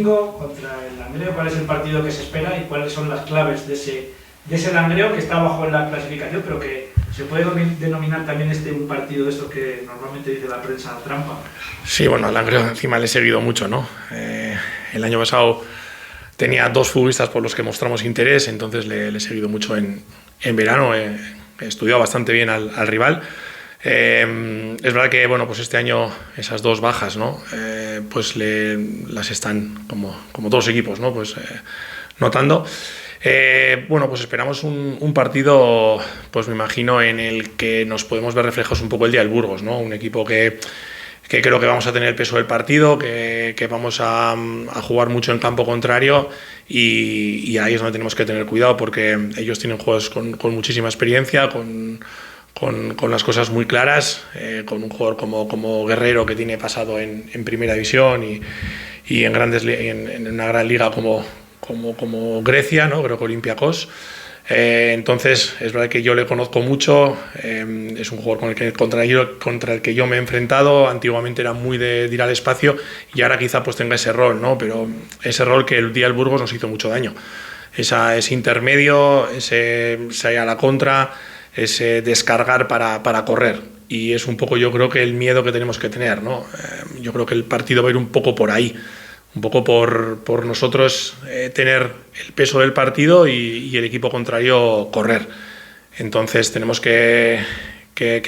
domingo contra el Langreo. ¿Cuál es el partido que se espera y cuáles son las claves de ese Langreo que está abajo en la clasificación, pero que se puede denominar también un partido de estos que normalmente dice la prensa trampa? Sí, bueno, al Langreo encima le he seguido mucho, ¿no? El año pasado tenía 2 futbolistas por los que mostramos interés, entonces le he seguido mucho en verano, he estudiado bastante bien al rival. Es verdad que bueno, pues este año esas 2 bajas, ¿no? Pues las están, como todos los equipos, ¿no? Pues notando. Bueno, pues esperamos un partido, pues me imagino, en el que nos podemos ver reflejados un poco el día del Burgos, ¿no? Un equipo que creo que vamos a tener el peso del partido, que vamos a jugar mucho en campo contrario y ahí es donde tenemos que tener cuidado porque ellos tienen jugadores con muchísima experiencia, con las cosas muy claras, con un jugador como Guerrero que tiene pasado en primera división y en una gran liga como Grecia, ¿no? Creo que Olympiacos. Entonces es verdad que yo le conozco mucho, es un jugador contra el que yo me he enfrentado. Antiguamente era muy de ir al espacio y ahora quizá pues tenga ese rol, ¿no? Pero ese rol que el día del Burgos nos hizo mucho daño, ese intermedio, ese ir a la contra, ese descargar para correr, y es un poco yo creo que el miedo que tenemos que tener, ¿no? Yo creo que el partido va a ir un poco por ahí, un poco por nosotros tener el peso del partido y el equipo contrario correr. Entonces tenemos que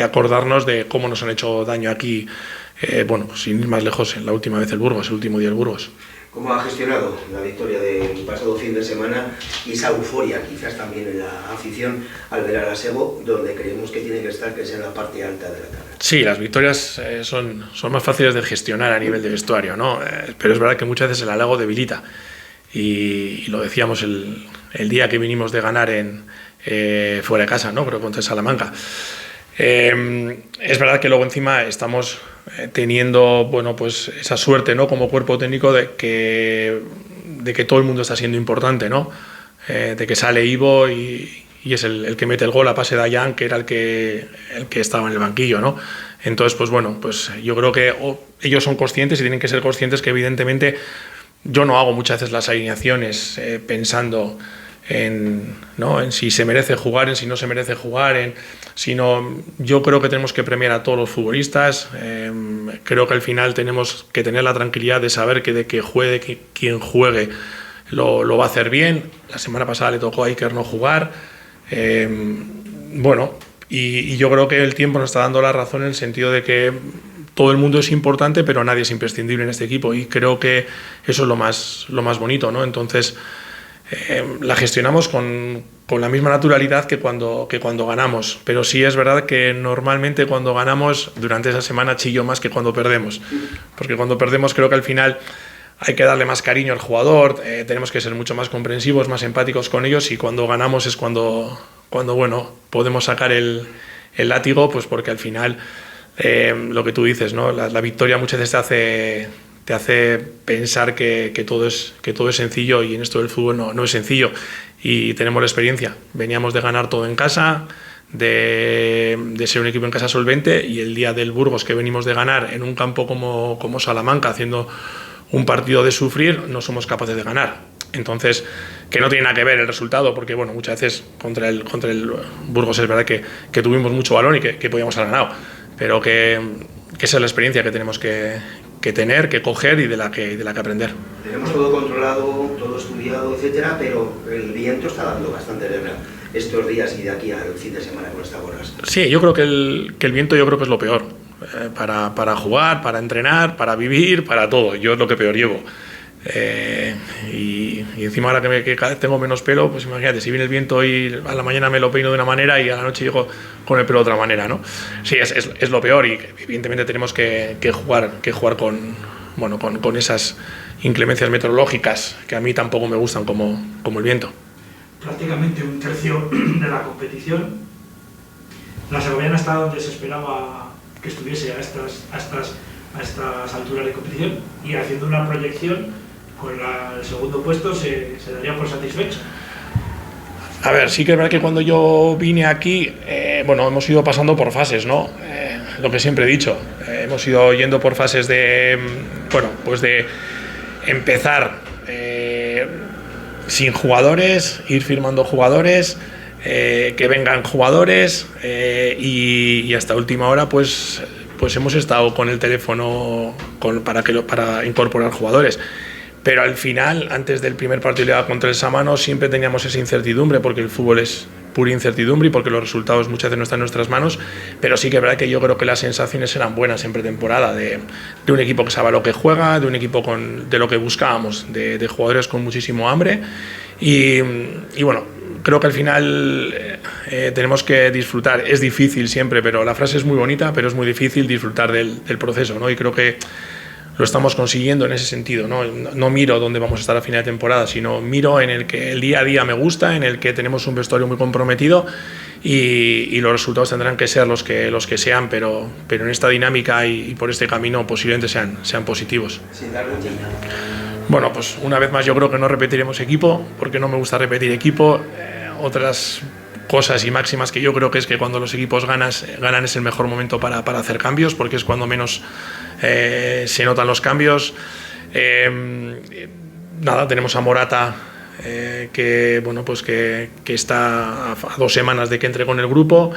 acordarnos de cómo nos han hecho daño aquí, bueno, pues sin ir más lejos, en la última vez el Burgos, el último día el Burgos. ¿Cómo ha gestionado la victoria del pasado fin de semana y esa euforia quizás también en la afición al ver a la Sego, donde creemos que tiene que estar, que es en la parte alta de la tabla? Sí, las victorias son más fáciles de gestionar a nivel de vestuario, ¿no? Pero es verdad que muchas veces el halago debilita y lo decíamos el día que vinimos de ganar fuera de casa, ¿no? Creo que contra Salamanca. Es verdad que luego encima estamos teniendo, bueno, pues esa suerte, ¿no? Como cuerpo técnico de que todo el mundo está siendo importante, ¿no? De que sale Ivo y es el que mete el gol a pase de Ayán, que era el que estaba en el banquillo, ¿no? Entonces, pues bueno, pues yo creo que ellos son conscientes y tienen que ser conscientes que evidentemente yo no hago muchas veces las alineaciones pensando en si se merece jugar, en si no se merece jugar, sino yo creo que tenemos que premiar a todos los futbolistas. Creo que al final tenemos que tener la tranquilidad de saber que quien juegue lo va a hacer bien. La semana pasada le tocó a Iker no jugar. Bueno, y yo creo que el tiempo nos está dando la razón en el sentido de que todo el mundo es importante, pero nadie es imprescindible en este equipo, y creo que eso es lo más bonito, ¿no? Entonces la gestionamos con la misma naturalidad que cuando ganamos, pero sí es verdad que normalmente cuando ganamos durante esa semana chillo más que cuando perdemos, porque cuando perdemos creo que al final hay que darle más cariño al jugador, tenemos que ser mucho más comprensivos, más empáticos con ellos, y cuando ganamos es cuando bueno, podemos sacar el látigo, pues porque al final lo que tú dices, ¿no? La victoria muchas veces te hace pensar que todo es sencillo, y en esto del fútbol no es sencillo, y tenemos la experiencia. Veníamos de ganar todo en casa, de ser un equipo en casa solvente, y el día del Burgos que venimos de ganar en un campo como Salamanca, haciendo un partido de sufrir, no somos capaces de ganar. Entonces, que no tiene nada que ver el resultado, porque bueno, muchas veces contra el Burgos es verdad que tuvimos mucho balón y que podíamos haber ganado, pero que esa es la experiencia que tenemos que tener, que coger y de la que aprender. Tenemos todo controlado, todo estudiado, etcétera, pero el viento está dando bastante guerra estos días y de aquí al fin de semana con esta borrasca. Sí, yo creo que el viento yo creo que es lo peor para jugar, para entrenar, para vivir, para todo. Yo es lo que peor llevo. Y encima ahora que cada vez tengo menos pelo, pues imagínate, si viene el viento y a la mañana me lo peino de una manera y a la noche llego con el pelo de otra manera, ¿no? Sí, es lo peor, y evidentemente tenemos que jugar con esas inclemencias meteorológicas que a mí tampoco me gustan como el viento. Prácticamente un tercio de la competición, la segoviana está donde se esperaba que estuviese a estas alturas de competición, y haciendo una proyección con el segundo puesto se daría por satisfecho. A ver, sí que es verdad que cuando yo vine aquí, hemos ido pasando por fases, ¿no? Lo que siempre he dicho, hemos ido yendo por fases de empezar sin jugadores, ir firmando jugadores, que vengan jugadores, y hasta última hora pues hemos estado con el teléfono para incorporar jugadores. Pero al final, antes del primer partido de Liga contra el Samano, siempre teníamos esa incertidumbre, porque el fútbol es pura incertidumbre y porque los resultados muchas veces no están en nuestras manos. Pero sí que es verdad que yo creo que las sensaciones eran buenas en pretemporada, de un equipo que sabe lo que juega, de un equipo de lo que buscábamos, de jugadores con muchísimo hambre. Y bueno, creo que al final tenemos que disfrutar. Es difícil siempre, pero la frase es muy bonita, pero es muy difícil disfrutar del proceso, ¿no? Y creo que lo estamos consiguiendo en ese sentido, ¿no? No miro dónde vamos a estar a final de temporada, sino miro en el que el día a día me gusta, en el que tenemos un vestuario muy comprometido, y los resultados tendrán que ser los que sean, pero en esta dinámica y por este camino posiblemente sean positivos. Bueno, pues una vez más yo creo que no repetiremos equipo, porque no me gusta repetir equipo. Otras cosas y máximas que yo creo que es que cuando los equipos ganan es el mejor momento para hacer cambios, porque es cuando menos se notan los cambios. Nada, tenemos a Morata, que bueno, pues que está a 2 semanas de que entre con el grupo,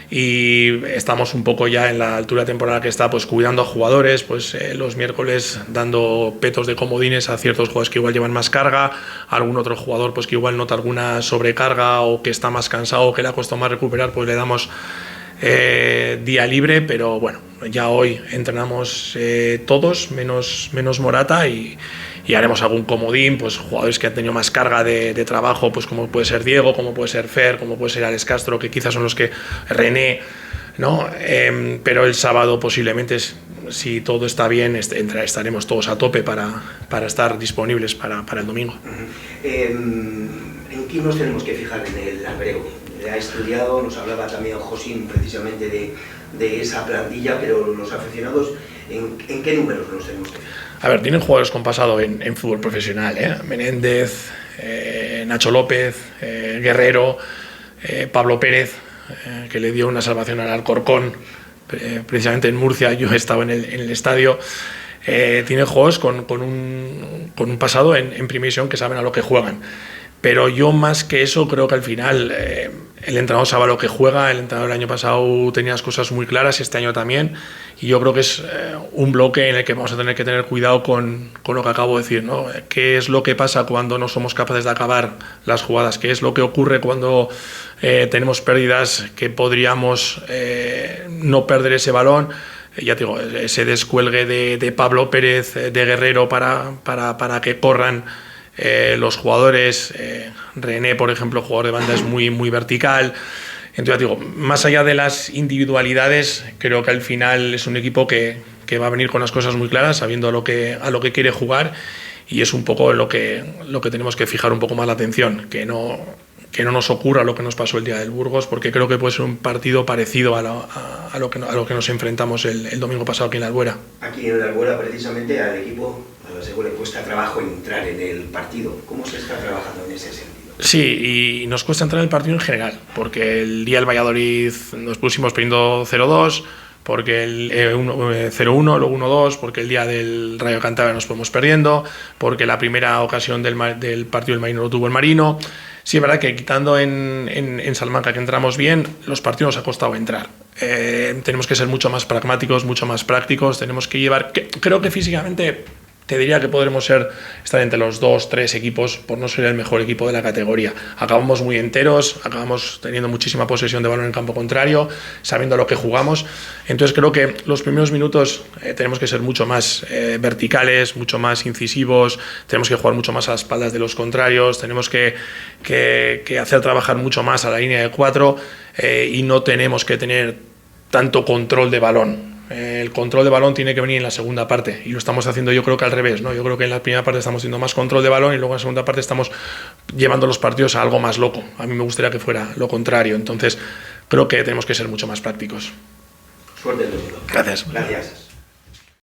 y estamos un poco ya en la altura de temporada que está, pues cuidando a jugadores, pues los miércoles dando petos de comodines a ciertos jugadores que igual llevan más carga, a algún otro jugador pues que igual nota alguna sobrecarga o que está más cansado o que le ha costado más recuperar, pues le damos día libre. Pero bueno, ya hoy entrenamos todos menos Morata, y haremos algún comodín, pues jugadores que han tenido más carga de trabajo, pues como puede ser Diego, como puede ser Fer, como puede ser Alex Castro, que quizás son los que René, ¿no? Pero el sábado posiblemente, si todo está bien, estaremos todos a tope para estar disponibles para el domingo. ¿En qué nos tenemos que fijar en el Alberego? Ha estudiado, nos hablaba también Josín precisamente de esa plantilla, pero los aficionados, ¿en qué números nos tenemos que fijar? A ver, tienen jugadores con pasado en fútbol profesional, Menéndez, Nacho López, Guerrero, Pablo Pérez, que le dio una salvación al Alcorcón, precisamente en Murcia. Yo he estado en el estadio. Tiene jugadores con un pasado en primera división, que saben a lo que juegan. Pero yo, más que eso, creo que al final el entrenador sabe a lo que juega. El entrenador el año pasado tenía las cosas muy claras, este año también, y yo creo que es un bloque en el que vamos a tener que tener cuidado con lo que acabo de decir, ¿no? ¿Qué es lo que pasa cuando no somos capaces de acabar las jugadas? ¿Qué es lo que ocurre cuando tenemos pérdidas, que podríamos no perder ese balón? Ya te digo, ese descuelgue de Pablo Pérez, de Guerrero, para que corran los jugadores. René, por ejemplo, jugador de banda, es muy vertical. Entonces, digo, más allá de las individualidades, creo que al final es un equipo que va a venir con las cosas muy claras, sabiendo a lo que quiere jugar, y es un poco lo que tenemos que fijar un poco más la atención, que no nos ocurra lo que nos pasó el día del Burgos, porque creo que puede ser un partido parecido a lo que nos enfrentamos el domingo pasado aquí en la Albuera. Aquí en la Albuera, precisamente, al equipo, a la Segovia, le cuesta trabajo entrar en el partido. ¿Cómo se está trabajando en ese sentido? Sí, y nos cuesta entrar en el partido en general, porque el día del Valladolid nos pusimos perdiendo 0-2, porque el 0-1, luego 1-2, porque el día del Rayo Cantabria nos fuimos perdiendo, porque la primera ocasión del partido del Marino lo tuvo el Marino. Sí, es verdad que quitando en Salamanca, que entramos bien, los partidos nos ha costado entrar. Tenemos que ser mucho más pragmáticos, mucho más prácticos, tenemos que llevar... Creo que físicamente te diría que podremos estar entre los 2-3 equipos, por no ser el mejor equipo de la categoría. Acabamos muy enteros, acabamos teniendo muchísima posesión de balón en el campo contrario, sabiendo lo que jugamos. Entonces creo que los primeros minutos tenemos que ser mucho más verticales, mucho más incisivos, tenemos que jugar mucho más a las espaldas de los contrarios, tenemos que hacer trabajar mucho más a la línea de 4, y no tenemos que tener tanto control de balón. El control de balón tiene que venir en la segunda parte, y lo estamos haciendo, yo creo que al revés, ¿no? Yo creo que en la primera parte estamos haciendo más control de balón, y luego en la segunda parte estamos llevando los partidos a algo más loco. A mí me gustaría que fuera lo contrario. Entonces creo que tenemos que ser mucho más prácticos. Suerte el domingo. Gracias. Gracias.